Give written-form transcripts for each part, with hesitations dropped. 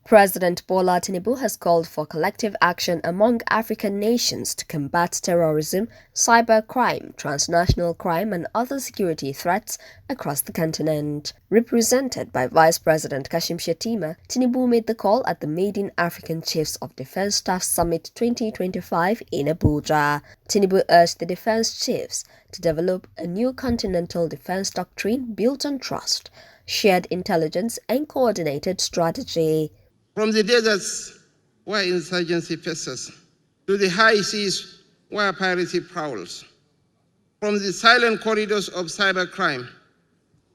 President Bola Tinubu has called for collective action among African nations to combat terrorism, cybercrime, transnational crime and other security threats across the continent. Represented by Vice President Kashim Shettima, Tinubu made the call at the Maiden African Chiefs of Defense Staff Summit 2025 in Abuja. Tinubu urged the defense chiefs to develop a new continental defense doctrine built on trust, shared intelligence and coordinated strategy. From the deserts where insurgency festers, to the high seas where piracy prowls, from the silent corridors of cybercrime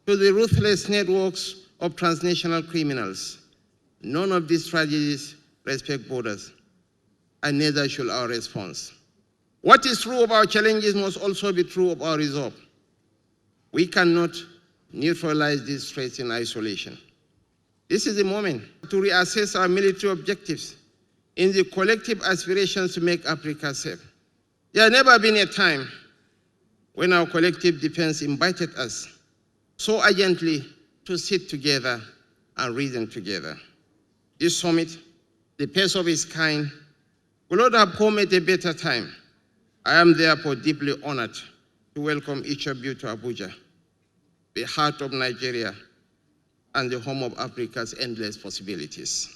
to the ruthless networks of transnational criminals, none of these tragedies respect borders, and neither should our response. What is true of our challenges must also be true of our resolve. We cannot neutralize these threats in isolation. This is the moment to reassess our military objectives in the collective aspirations to make Africa safe. There has never been a time when our collective defense invited us so urgently to sit together and reason together. This summit, the first of its kind, will not have come at a better time. I am therefore deeply honored to welcome each of you to Abuja, the heart of Nigeria, and the home of Africa's endless possibilities.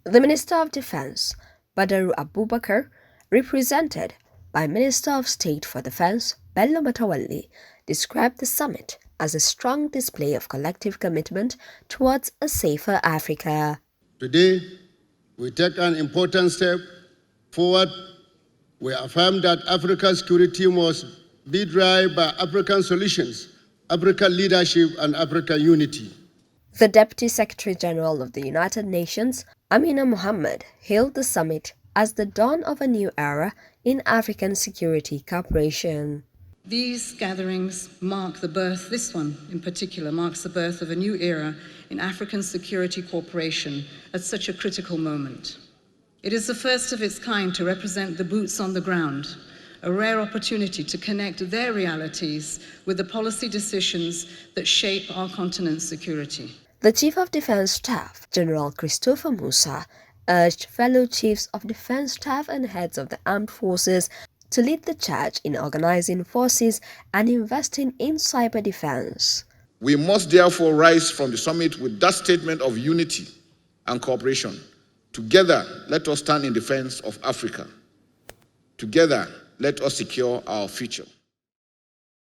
The Minister of Defense, Badaru Abubakar, represented by Minister of State for Defense, Bello Matawalle, described the summit as a strong display of collective commitment towards a safer Africa. Today, we take an important step forward. We affirm that Africa's security must be driven by African solutions, African leadership, and African unity. The Deputy Secretary-General of the United Nations, Amina Mohammed, hailed the summit as the dawn of a new era in African security cooperation. These gatherings mark the birth, this one in particular, marks the birth of a new era in African security cooperation at such a critical moment. It is the first of its kind to represent the boots on the ground, a rare opportunity to connect their realities with the policy decisions that shape our continent's security. The Chief of Defense Staff, General Christopher Musa, urged fellow Chiefs of Defense Staff and heads of the armed forces to lead the charge in organizing forces and investing in cyber defense. We must therefore rise from the summit with that statement of unity and cooperation. Together, let us stand in defense of Africa. Together, let us secure our future.